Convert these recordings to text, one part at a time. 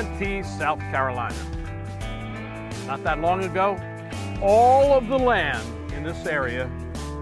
Santee, South Carolina. Not that long ago, all of the land in this area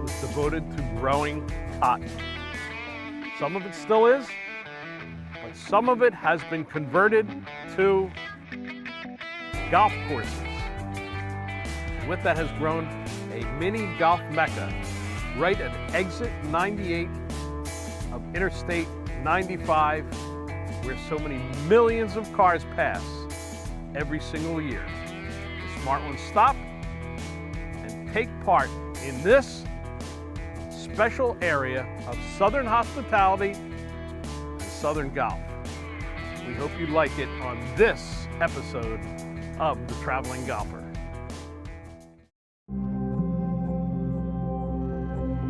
was devoted to growing cotton. Some of it still is, but some of it has been converted to golf courses. With that has grown a mini golf mecca right at exit 98 of Interstate 95, where so many millions of cars pass every single year. The smart ones stop and take part in this special area of Southern hospitality and Southern golf. We hope you like it on this episode of The Traveling Golfer.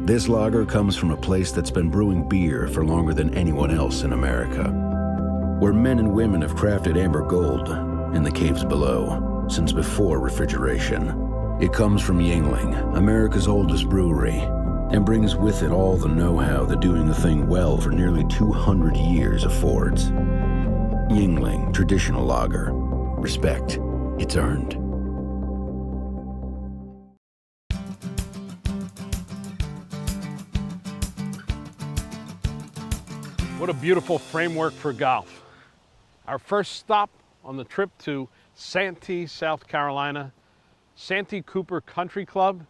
This lager comes from a place that's been brewing beer for longer than anyone else in America, where men and women have crafted amber gold in the caves below since before refrigeration. It comes from Yuengling, America's oldest brewery, and brings with it all the know-how that doing a thing well for nearly 200 years affords. Yuengling Traditional Lager. Respect. It's earned. What a beautiful framework for golf. Our first stop on the trip to Santee, South Carolina, Santee Cooper Country Club,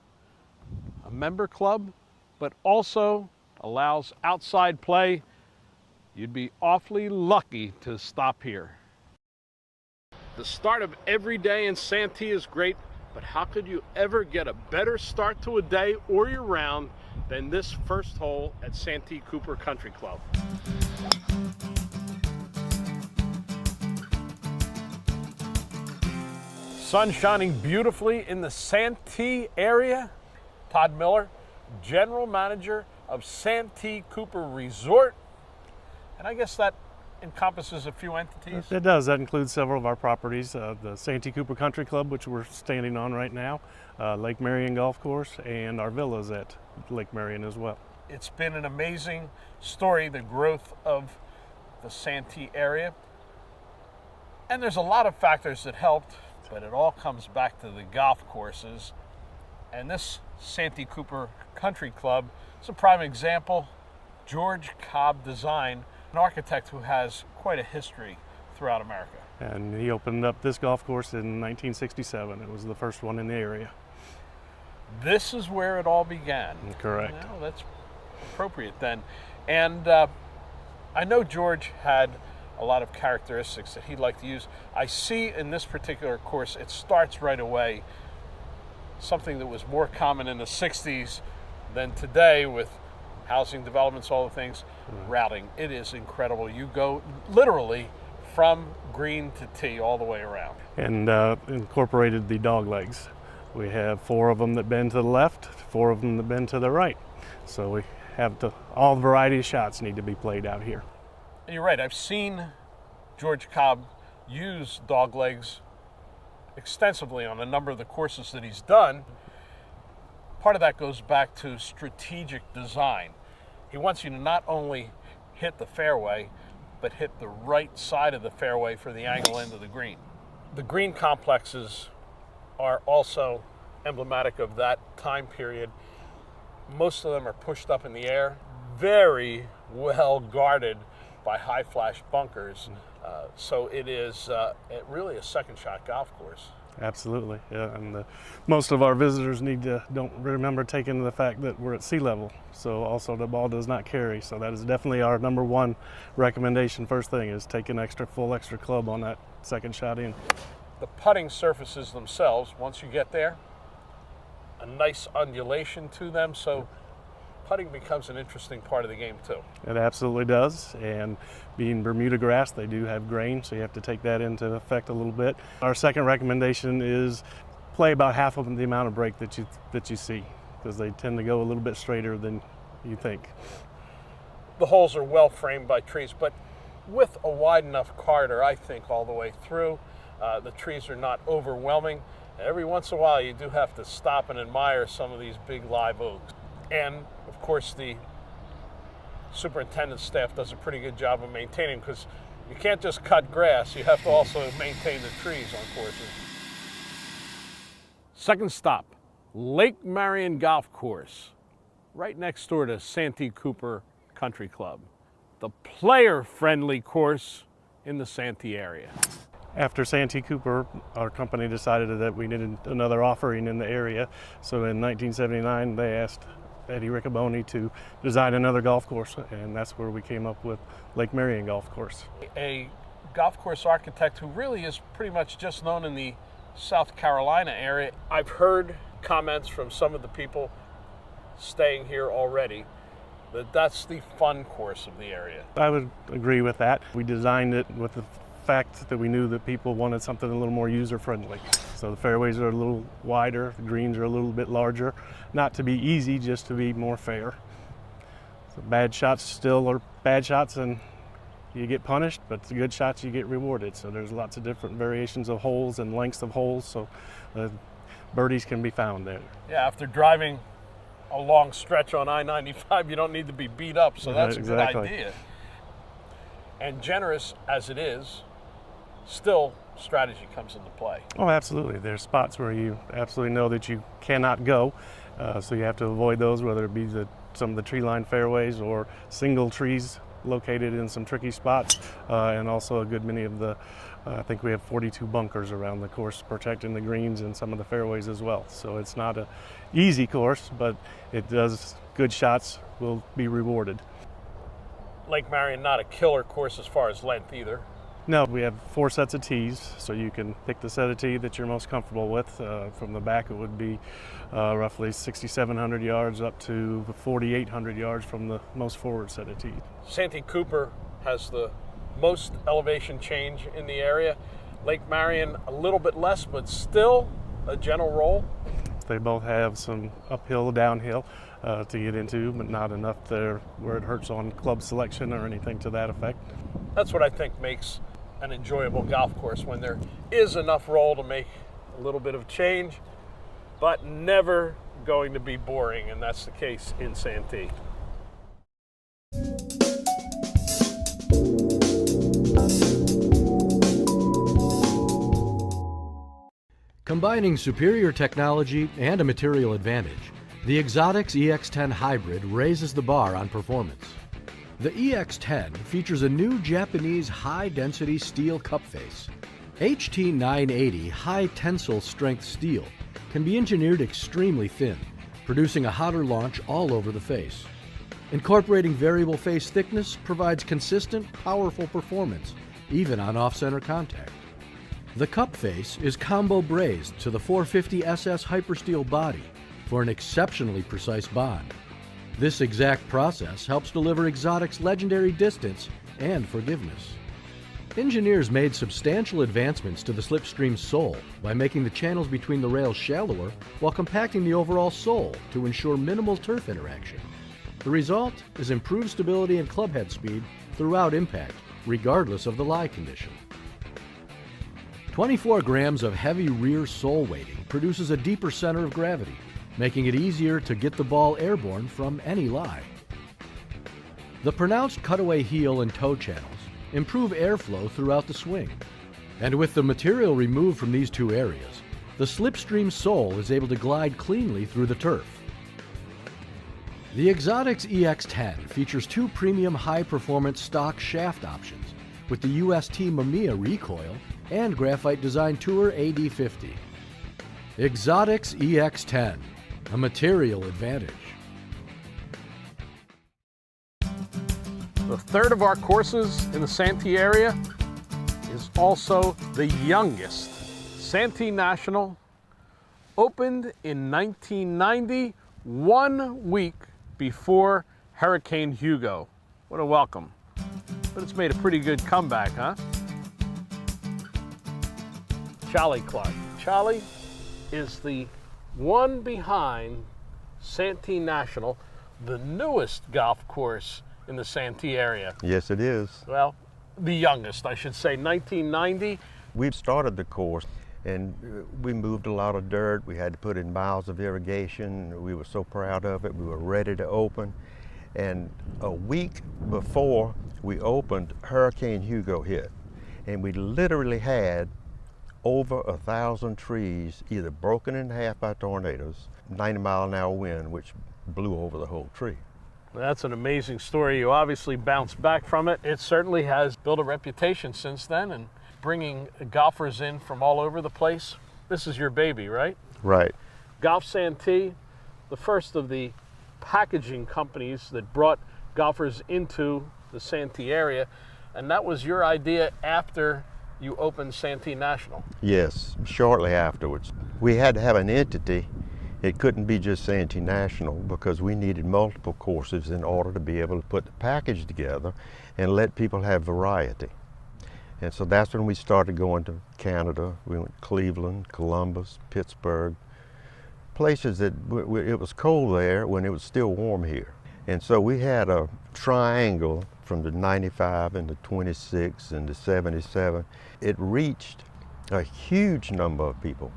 a member club, but also allows outside play. You'd be awfully lucky to stop here. The start of every day in Santee is great, but how could you ever get a better start to a day or your round than this first hole at Santee Cooper Country Club? Sun shining beautifully in the Santee area. Todd Miller, General Manager of Santee Cooper Resort. And I guess that encompasses a few entities. It does. That includes several of our properties. The Santee Cooper Country Club, which we're standing on right now, Lake Marion Golf Course, and our villas at Lake Marion as well. It's been an amazing story, the growth of the Santee area. And there's a lot of factors that helped, but it all comes back to the golf courses. And this Santee Cooper Country Club is a prime example. George Cobb Design, an architect who has quite a history throughout America. And he opened up this golf course in 1967. It was the first one in the area. This is where it all began. Correct. Well, that's appropriate then. And I know George had a lot of characteristics that he'd like to use. I see in this particular course, it starts right away, something that was more common in the 60s than today with housing developments, all the things, routing. It is incredible. You go literally from green to tee all the way around. And incorporated the dog legs. We have 4 of them that bend to the left, 4 of them that bend to the right. So we have all the variety of shots need to be played out here. And you're right, I've seen George Cobb use dog legs extensively on a number of the courses that he's done. Part of that goes back to strategic design. He wants you to not only hit the fairway, but hit the right side of the fairway for the angle end of the green. The green complexes are also emblematic of that time period. Most of them are pushed up in the air, very well guarded by high flash bunkers. So it is really a second shot golf course. Absolutely, yeah. And most of our visitors don't remember taking the fact that we're at sea level. So also the ball does not carry. So that is definitely our number one recommendation. First thing is take an full extra club on that second shot in. The putting surfaces themselves, once you get there, a nice undulation to them. So putting becomes an interesting part of the game too. It absolutely does, and being Bermuda grass, they do have grain, so you have to take that into effect a little bit. Our second recommendation is play about half of the amount of break that you see, because they tend to go a little bit straighter than you think. The holes are well framed by trees, but with a wide enough corridor, I think, all the way through. The trees are not overwhelming. Every once in a while, you do have to stop and admire some of these big live oaks. And of course, the superintendent staff does a pretty good job of maintaining, because You can't just cut grass, you have to also maintain the trees on courses. Second stop, Lake Marion Golf Course, right next door to Santee Cooper Country Club, the player-friendly course in the Santee area. After Santee Cooper, our company decided that we needed another offering in the area. So in 1979, they asked Eddie Riccoboni to design another golf course, and that's where we came up with Lake Marion Golf Course. A golf course architect who really is pretty much just known in the South Carolina area. I've heard comments from some of the people staying here already that that's the fun course of the area. I would agree with that. We designed it with the fact that we knew that people wanted something a little more user-friendly. So the fairways are a little wider, the greens are a little bit larger, not to be easy, just to be more fair. So bad shots still are bad shots and you get punished, but the good shots you get rewarded. So there's lots of different variations of holes and lengths of holes, so birdies can be found there. Yeah, after driving a long stretch on I-95, you don't need to be beat up, so that's exactly. a good idea. And generous as it is, still strategy comes into play. Oh, absolutely. There's spots where you absolutely know that you cannot go, so you have to avoid those, whether it be some of the tree-lined fairways or single trees located in some tricky spots, and also a good many of the, I think we have 42 bunkers around the course protecting the greens and some of the fairways as well. So it's not an easy course, but it does, good shots will be rewarded. Lake Marion, not a killer course as far as length either. No, we have 4 sets of tees, so you can pick the set of tee that you're most comfortable with. From the back, it would be roughly 6,700 yards up to 4,800 yards from the most forward set of tees. Santee Cooper has the most elevation change in the area. Lake Marion, a little bit less, but still a gentle roll. They both have some uphill, downhill to get into, but not enough there where it hurts on club selection or anything to that effect. That's what I think makes an enjoyable golf course, when there is enough roll to make a little bit of change, but never going to be boring, and that's the case in Santee. Combining superior technology and a material advantage, the Exotics EX10 Hybrid raises the bar on performance. The EX10 features a new Japanese high-density steel cup face. HT980 high tensile strength steel can be engineered extremely thin, producing a hotter launch all over the face. Incorporating variable face thickness provides consistent, powerful performance, even on off-center contact. The cup face is combo brazed to the 450 SS Hypersteel body for an exceptionally precise bond. This exact process helps deliver Exotic's legendary distance and forgiveness. Engineers made substantial advancements to the slipstream sole by making the channels between the rails shallower while compacting the overall sole to ensure minimal turf interaction. The result is improved stability and club head speed throughout impact, regardless of the lie condition. 24 grams of heavy rear sole weighting produces a deeper center of gravity, making it easier to get the ball airborne from any lie. The pronounced cutaway heel and toe channels improve airflow throughout the swing. And with the material removed from these two areas, the slipstream sole is able to glide cleanly through the turf. The Exotics EX10 features 2 premium high-performance stock shaft options with the UST Mamiya recoil and Graphite Design Tour AD50. Exotics EX10, a material advantage. The third of our courses in the Santee area is also the youngest. Santee National opened in 1990, 1 week before Hurricane Hugo. What a welcome. But it's made a pretty good comeback, huh? Charlie Clark. Charlie is the one behind Santee National, the newest golf course in the Santee area. Yes, it is. Well, the youngest, I should say, 1990. We started the course and we moved a lot of dirt. We had to put in miles of irrigation. We were so proud of it. We were ready to open. And a week before we opened, Hurricane Hugo hit. And we literally had over 1,000 trees either broken in half by tornadoes, 90-mile-an-hour wind, which blew over the whole tree. That's an amazing story. You obviously bounced back from it. It certainly has built a reputation since then, and bringing golfers in from all over the place. This is your baby, right? Right. Golf Santee, the first of the packaging companies that brought golfers into the Santee area, and that was your idea after you opened Santee National. Yes, shortly afterwards. We had to have an entity. It couldn't be just Santee National because we needed multiple courses in order to be able to put the package together and let people have variety. And so that's when we started going to Canada. We went to Cleveland, Columbus, Pittsburgh, places that it was cold there when it was still warm here. And so we had a triangle from the 95 and the 26 and the 77. It reached a huge number of people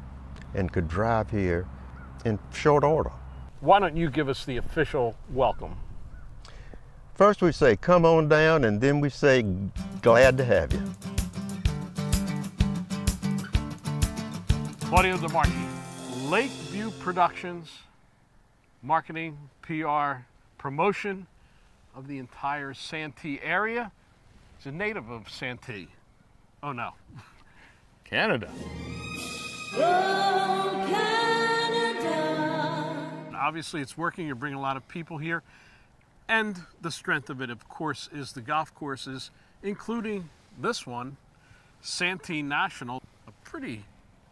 and could drive here in short order. Why don't you give us the official welcome? First we say, come on down, and then we say, glad to have you. Claudio DeMarchi, Lakeview Productions, marketing, PR, promotion of the entire Santee area. He's a native of Santee. Oh no, Canada. Oh, Canada. Obviously it's working, you're bringing a lot of people here. And the strength of it, of course, is the golf courses, including this one, Santee National. A pretty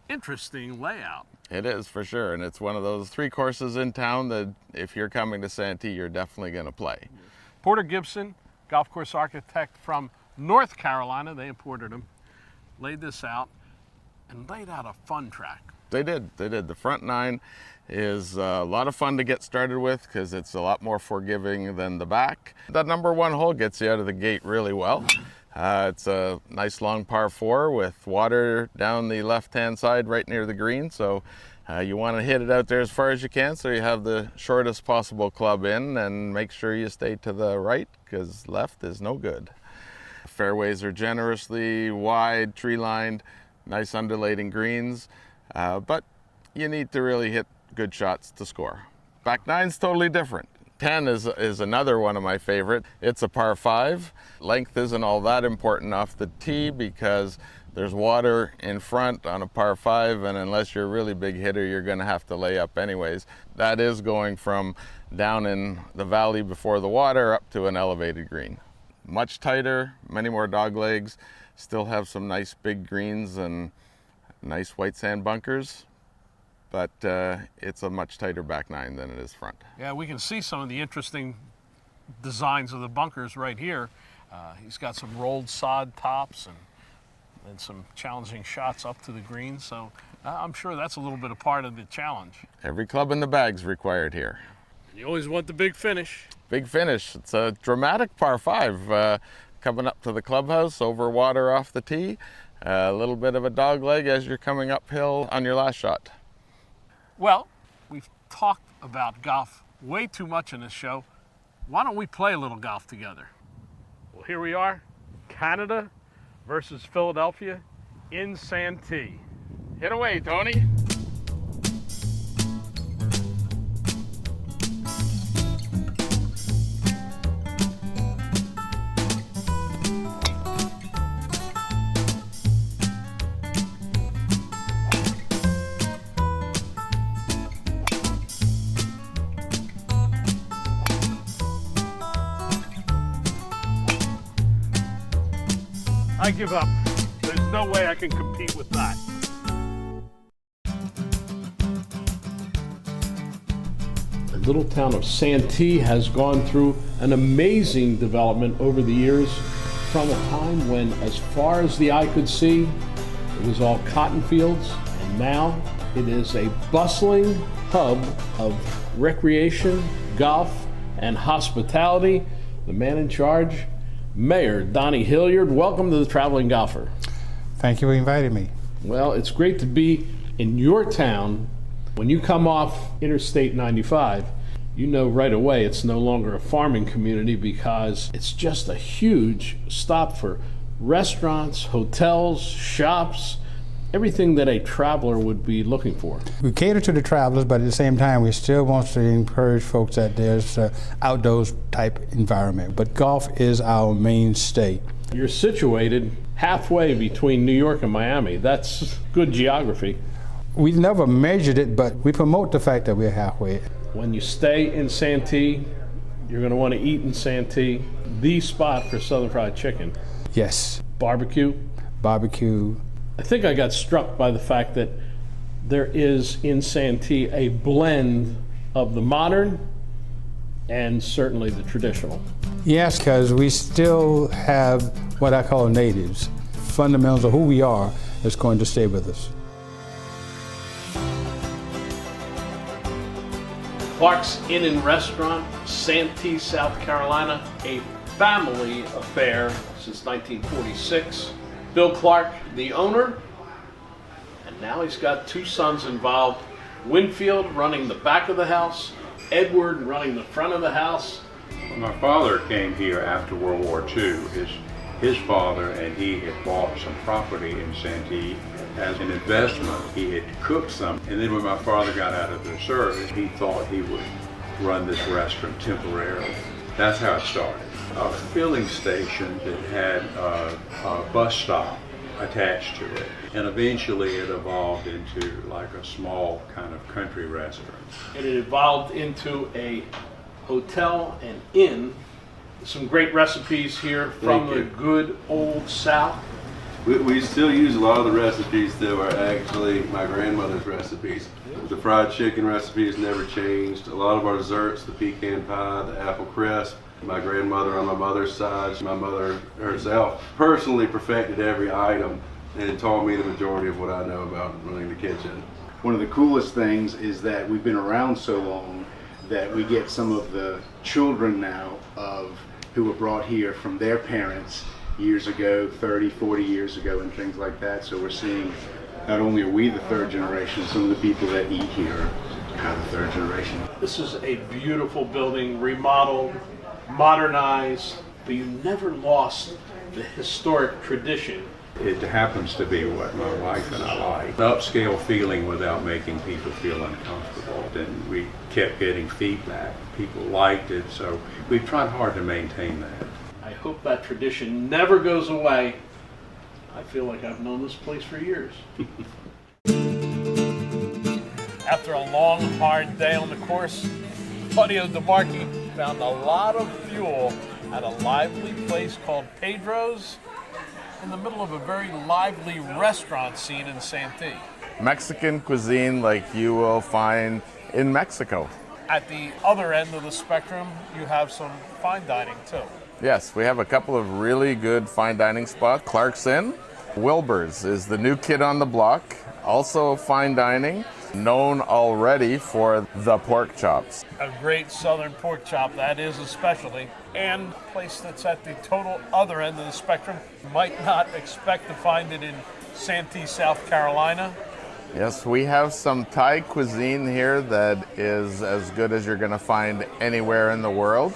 interesting layout. It is, for sure, and it's one of those 3 courses in town that if you're coming to Santee, you're definitely going to play. Porter Gibson, golf course architect from North Carolina, they imported him, laid this out and laid out a fun track. They did. The front 9 is a lot of fun to get started with because it's a lot more forgiving than the back. That number 1 hole gets you out of the gate really well. It's a nice long par 4 with water down the left-hand side right near the green, so you want to hit it out there as far as you can so you have the shortest possible club in, and make sure you stay to the right because left is no good. Fairways are generously wide, tree-lined, nice undulating greens, but you need to really hit good shots to score. Back 9's totally different. 10 is another one of my favorite. It's a par 5. Length isn't all that important off the tee because there's water in front on a par 5, and unless you're a really big hitter, you're going to have to lay up anyways. That is going from down in the valley before the water up to an elevated green. Much tighter, many more dog legs, still have some nice big greens and nice white sand bunkers, but it's a much tighter back 9 than it is front. Yeah, we can see some of the interesting designs of the bunkers right here. He's got some rolled sod tops and some challenging shots up to the green, so I'm sure that's a little bit a part of the challenge. Every club in the bag's required here. You always want the big finish. Big finish. It's a dramatic par 5 coming up to the clubhouse, over water off the tee, a little bit of a dog leg as you're coming uphill on your last shot. Well, we've talked about golf way too much in this show. Why don't we play a little golf together? Well, here we are, Canada versus Philadelphia in Santee. Hit away, Tony. I give up. There's no way I can compete with that. The little town of Santee has gone through an amazing development over the years, from a time when, as far as the eye could see, it was all cotton fields, and now it is a bustling hub of recreation, golf, and hospitality. The man in charge, Mayor Donnie Hilliard, welcome to the Traveling Golfer. Thank you for inviting me. Well, it's great to be in your town. When you come off Interstate 95, you know right away it's no longer a farming community because it's just a huge stop for restaurants, hotels, shops, everything that a traveler would be looking for. We cater to the travelers, but at the same time, we still want to encourage folks that there's an outdoors type environment. But golf is our mainstay. You're situated halfway between New York and Miami. That's good geography. We've never measured it, but we promote the fact that we're halfway. When you stay in Santee, you're going to want to eat in Santee, the spot for Southern Fried Chicken. Yes. Barbecue. Barbecue. I think I got struck by the fact that there is in Santee a blend of the modern and certainly the traditional. Yes, because we still have what I call natives. Fundamentals of who we are is going to stay with us. Clark's Inn and Restaurant, Santee, South Carolina, a family affair since 1946. Bill Clark, the owner, and now he's got two sons involved. Winfield running the back of the house, Edward running the front of the house. My father came here after World War II. His father and he had bought some property in Santee as an investment. He had cooked some, and then when my father got out of the service, he thought he would run this restaurant temporarily. That's how it started. A filling station that had a bus stop attached to it, and eventually it evolved into like a small kind of country restaurant. And it evolved into a hotel and inn. Some great recipes here from the good old South. We still use a lot of the recipes that were actually my grandmother's recipes. The fried chicken recipe has never changed. A lot of our desserts, the pecan pie, the apple crisp. My grandmother on my mother's side, my mother herself, personally perfected every item and taught me the majority of what I know about running the kitchen. One of the coolest things is that we've been around so long that we get some of the children now of who were brought here from their parents years ago, 30, 40 years ago, and things like that. So we're seeing not only are we the third generation, some of the people that eat here are kind of the third generation. This is a beautiful building, remodeled, modernized, but you never lost the historic tradition. It happens to be what my wife and I like. An upscale feeling without making people feel uncomfortable. And we kept getting feedback. People liked it, so we've tried hard to maintain that. I hope that tradition never goes away. I feel like I've known this place for years. After a long, hard day on the course, Claudio DeMarchi found a lot of fuel at a lively place called Pedro's in the middle of a very lively restaurant scene in Santee. Mexican cuisine like you will find in Mexico. At the other end of the spectrum, you have some fine dining too. Yes, we have a couple of really good fine dining spots. Clark's Inn. Wilbur's is the new kid on the block, also fine dining, known already for the pork chops. A great southern pork chop, that is a specialty, and a place that's at the total other end of the spectrum. You might not expect to find it in Santee, South Carolina. Yes, we have some Thai cuisine here that is as good as you're going to find anywhere in the world.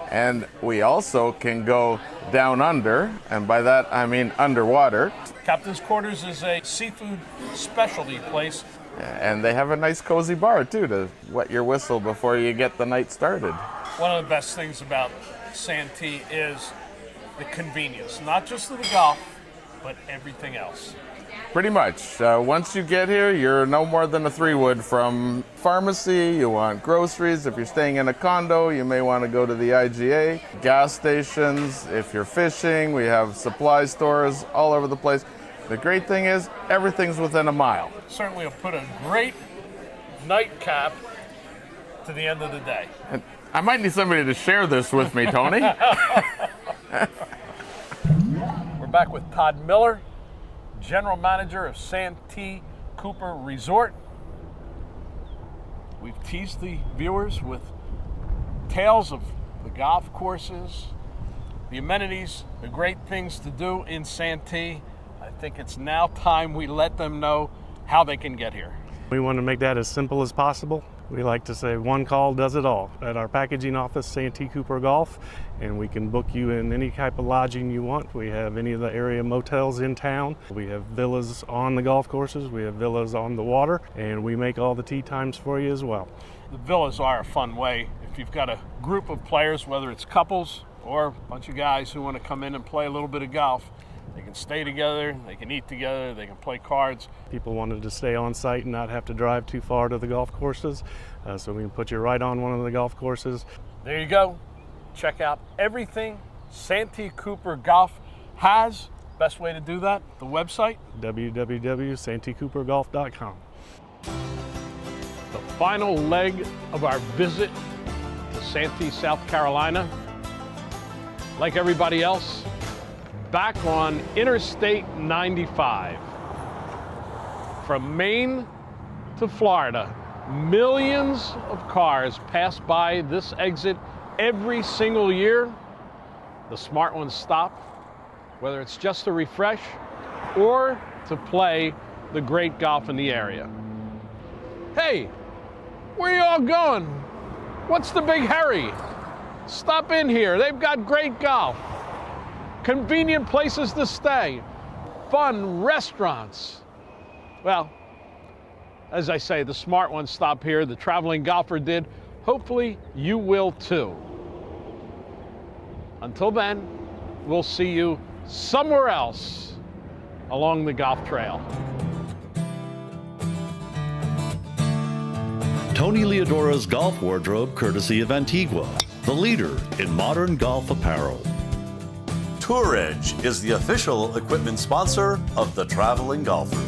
And we also can go down under, and by that I mean underwater. Captain's Quarters is a seafood specialty place. And they have a nice cozy bar too to wet your whistle before you get the night started. One of the best things about Santee is the convenience, not just of the golf, but everything else. Pretty much. Once you get here, you're no more than a 3-wood from pharmacy. You want groceries. If you're staying in a condo, you may want to go to the IGA. Gas stations. If you're fishing, we have supply stores all over the place. The great thing is, everything's within a mile. Certainly will put a great nightcap to the end of the day. And I might need somebody to share this with me, Tony. We're back with Todd Miller, General Manager of Santee Cooper Resort. We've teased the viewers with tales of the golf courses, the amenities, the great things to do in Santee. I think it's now time we let them know how they can get here. We want to make that as simple as possible. We like to say one call does it all. At our packaging office, Santee Cooper Golf, and we can book you in any type of lodging you want. We have any of the area motels in town. We have villas on the golf courses. We have villas on the water, and we make all the tee times for you as well. The villas are a fun way. If you've got a group of players, whether it's couples or a bunch of guys who want to come in and play a little bit of golf, they can stay together, they can eat together, they can play cards. People wanted to stay on site and not have to drive too far to the golf courses, so we can put you right on one of the golf courses. There you go. Check out everything Santee Cooper Golf has. Best way to do that, the website? www.santeecoopergolf.com. The final leg of our visit to Santee, South Carolina. Like everybody else, back on Interstate 95. From Maine to Florida, millions of cars pass by this exit every single year. The smart ones stop, whether it's just to refresh or to play the great golf in the area. Hey, where are you all going? What's the big hurry? Stop in here. They've got great golf, convenient places to stay, fun restaurants. Well, as I say, the smart ones stop here. The traveling golfer did. Hopefully you will too. Until then, we'll see you somewhere else along the golf trail. Tony Leodora's golf wardrobe, courtesy of Antigua, the leader in modern golf apparel. Tour Edge is the official equipment sponsor of the Traveling Golfer.